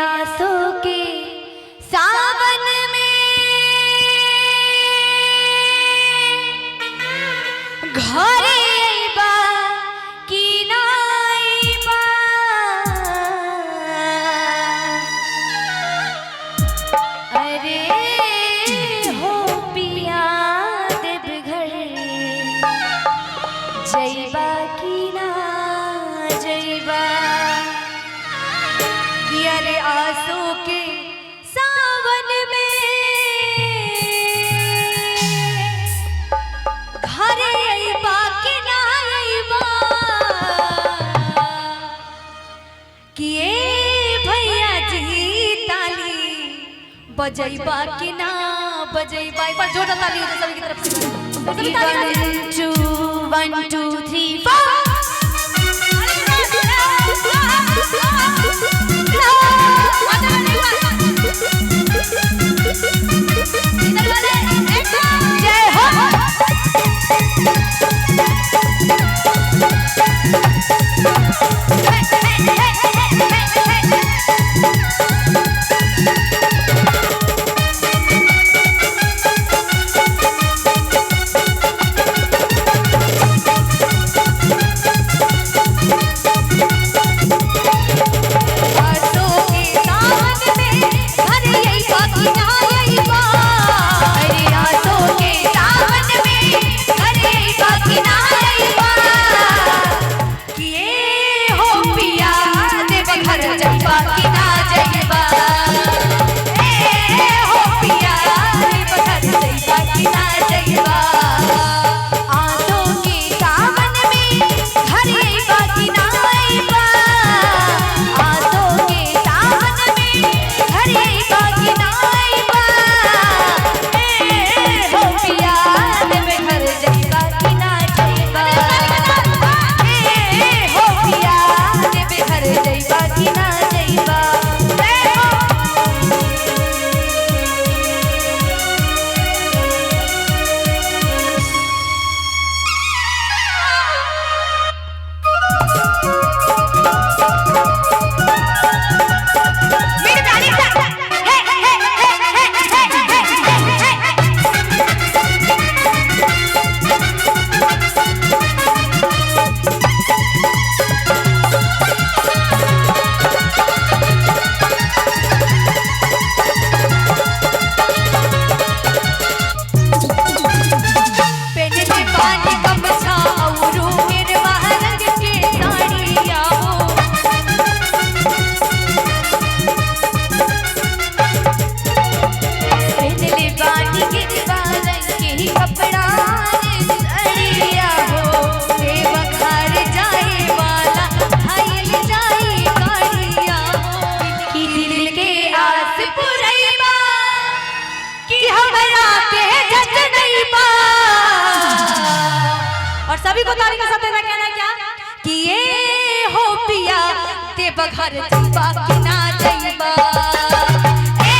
आंसू के सावन में घरे अइबा कि ना अइबा, अरे हो पिया देवघर जइबा कि ना जइबा, अरे आंसू के सावन में घरे अइबा कि ना अइबा, कि ए भैया जी ताली बजइबा कि ना बजइबा। एक बार जोरदार ताली हो जाए सभी की तरफ से। 1 2 3 4 और सभी को ताली के साथ ऐसा कहना क्या कि ये हो पिया देवघर जइबा कि ना जइबा, ए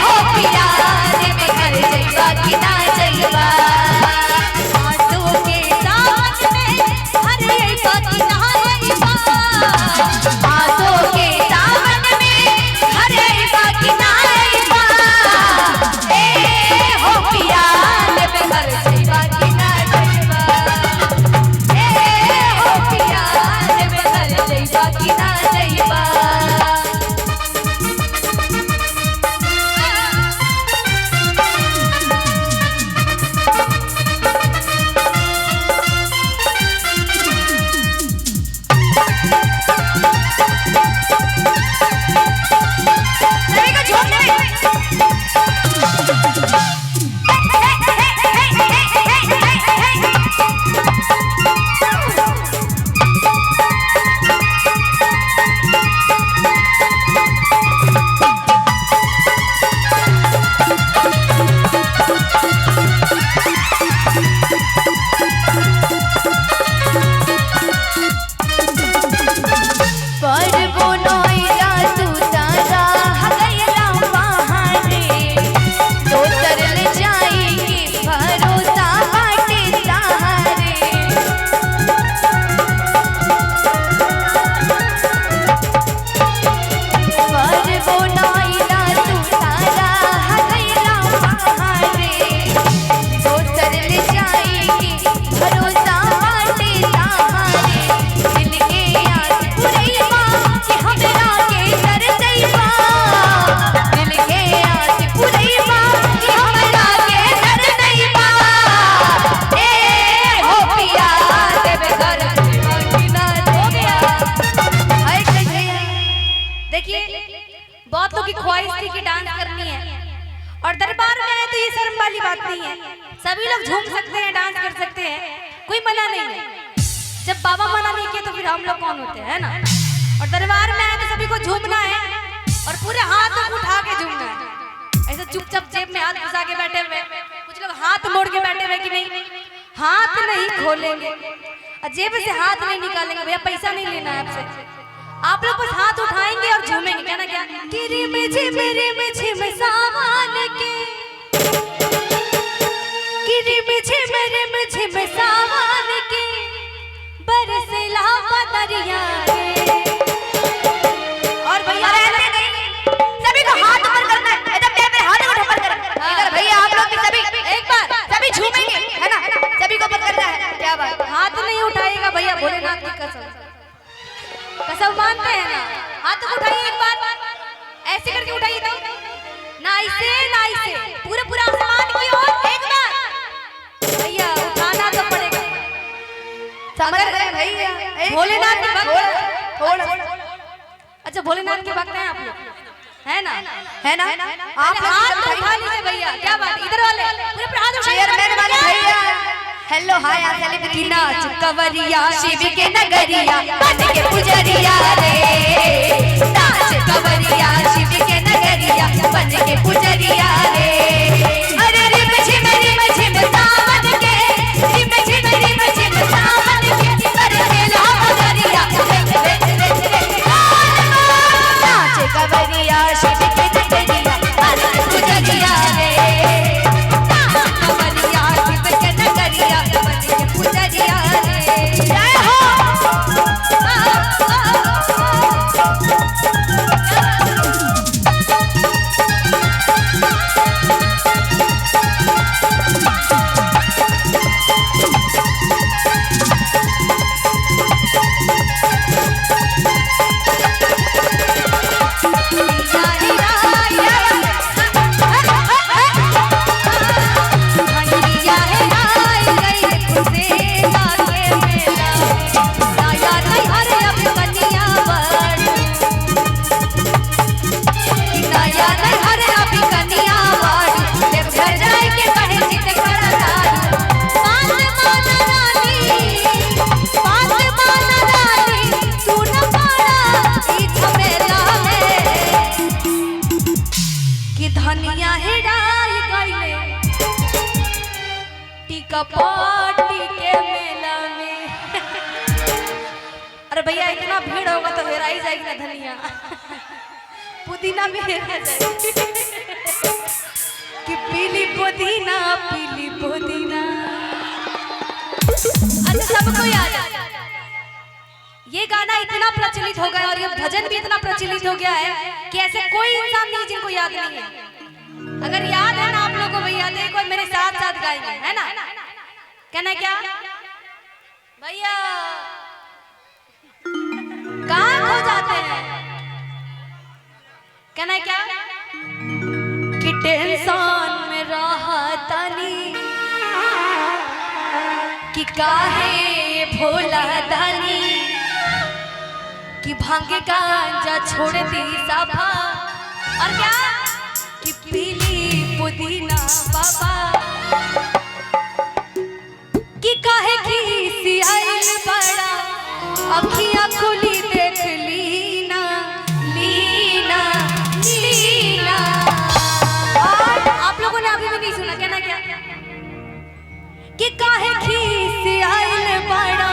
हो पिया देवघर जइबा कि ना जइबा, आंसू के सावन में घरे अइबा कि ना अइबा, आंसू के सावन में घरे अइबा कि ना अइबा, ए हो पिया देवघर जइबा कि ना जइबा, ए हो पिया देवघर जइबा कि ना जइबा। बहुतों की ख्वाहिश थी कि डांस करनी है और दरबार में आए तो ये शर्म वाली बात नहीं है, सभी लोग झूम सकते हैं, डांस कर सकते हैं, कोई मना नहीं है। जब बाबा मना नहीं किए तो फिर हम लोग कौन होते हैं ना। और दरबार में आए तो सभी को झूमना है और पूरे हाथ उठा के झूमना है, ऐसे चुपचाप जेब में हाथ घुसा के बैठे हुए। कुछ लोग हाथ मोड़ के बैठे हुए कि नहीं हाथ नहीं खोलेंगे और जेब से हाथ नहीं निकालेंगे, भैया पैसा नहीं लेना है आपसे, आप लोग बस हाथ उठाएंगे और झूमेंगे। क्या ना क्या रिम झिम सावन के रिम झिम सावन के बरसला बदरिया रे। और भैया सभी को हाथ ऊपर करना है, एकदम पैर पे हाथ ऊपर करना है। इधर भैया आप लोग भी सभी एक बार सभी झूमेंगे है ना, सभी को ऊपर करना है। क्या बात, हाथ नहीं उठाएगा भैया, भोलेनाथ की कसम कसम मानते हैं ना। हाथ उठाइए एक बार, ऐसे करके उठाइए तो ना ऐसे पूरे पूरा आसमान की ओर एक बार। भैया उठाना तो पड़ेगा, समझ रहे भैया। भोलेनाथ के भक्त थोड़ा अच्छा भोलेनाथ के भक्त हैं आप लोग है ना, आप हाथ तो उठा लीजिए भैया। क्या बात, इधर वाले पूरे पूरे हाथ उठाइए चेयरमैन वाले भैया। हेलो हाय सेलिब्रिटी नाच कवरिया शिव के नगरिया बन के पुजरिया रे, नाच कवरिया शिव के नगरिया बन के पुजरिया रे। अरे रिम झिम सावन के रिम झिम सावन के बरसेला बदरिया नाच कवरिया शिव के नगरिया बन के पुजरिया रे, नाच कवरिया शिव के नगरिया बन के पुजरिया रे। जय हो धनिया हेराई गईले टीका पार्टी के मेला में। अरे भैया इतना भीड़ होगा तो हेरा ही जाएगी ना धनिया, पुदीना भी हेरा जाएगी कि पीली पुदीना पीली पुदीना। अच्छा सबको याद है ये गाना, इतना प्रचलित हो गया और ये भजन भी इतना प्रचलित हो गया है कि ऐसे कोई इंसान नहीं जिनको याद नहीं है। अगर याद है ना आप लोगों को भैया तो एक बार मेरे साथ गाएंगे है ना, कहना क्या भैया कहाँ खो जाते हैं, कहना क्या कि टेंशन में राहतानी कि काहे भोला दानी कि भांगे गांजा छोड़ दी साफा और क्या कि पीली पुदीना बाबा कि काहे खीसी आइल बड़ा अखियां खुली देख लीना लीना लीना। और आप लोगों ने अभी भी नहीं सुना, कहना क्या कि काहे खीसी आइल बड़ा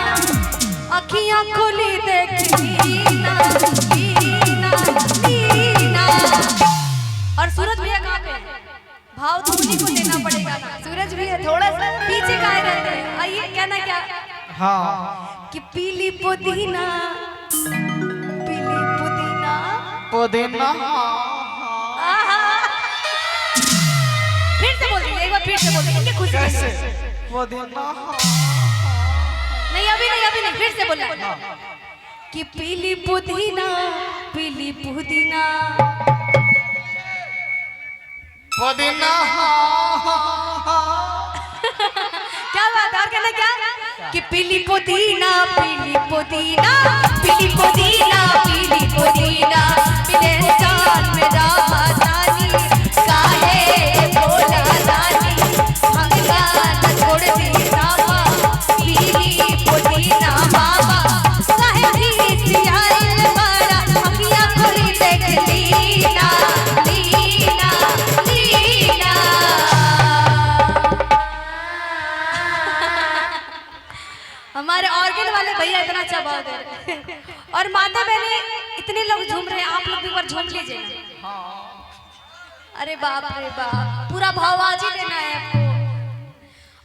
अखियां खुली देख लीना लीना लीना। और सूरज भैया कहाँ पे, भाव तो उन्हीं को देना पड़ेगा ना। सूरज भैया थोड़ा सा पीछे काहे रहते हैं, आइए कहना क्या हाँ कि पीली पुदीना पुदीना आहा। फिर से बोल दीजिए एक बार, फिर से बोल दीजिए, इनकी खुशी कैसे है। पुदीना नहीं अभी नहीं फिर से बोलना कि पीली पुदीना पीली पुदीना पुदीना। क्या बात है, और कहना क्या कि पीली पुदीना पीली पुदीना पीली पुदीना पीली पुदीना मिले इंसान में लोग झूम रहे हैं, आप लोग भी एक बार झूम लीजिए। अरे बाप रे बाप, पूरा भाव आज ही देना है आपको।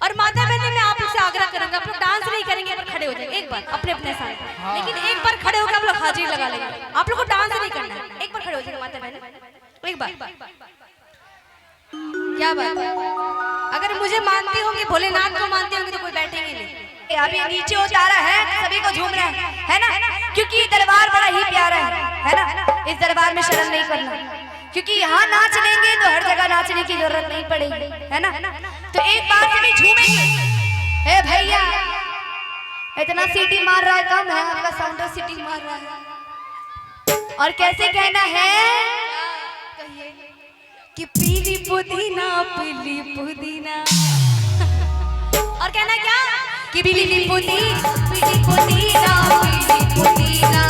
और माता बहनी मैं आप लोग से आग्रह करूंगा, आप लोग डांस नहीं करेंगे, पर खड़े हो जाएंगे एक बार अपने अपने साथ, लेकिन एक बार खड़े होकर आप लोग हाजिरी लगा लेंगे। आप लोग को डांस नहीं करना है, एक बार खड़े हो जाएंगे माता बहनी, एक बार। क्या बात है, अगर मुझे मानती होंगी, भोलेनाथ को मानती होंगी तो कोई बैठेंगे नहीं। अभी नीचे उतारा है तो सभी को झूमना है ना, क्योंकि दरबार बड़ा ही प्यारा है ना। इस दरबार में शर्म नहीं करना, क्योंकि यहाँ नाच लेंगे तो हर जगह नाचने की जरूरत नहीं पड़ेगी, है ना। तो एक बार सभी झूमेंगे। ए भैया, इतना सीटी मार रहा है, कम है आपका साउंड, सीटी मार रहा है। और कैसे कहना है कि पीली पुदीना पीली पुदीना, और कहना क्या कि पीली पुदीना पीली पुदीना पीली पुदीना।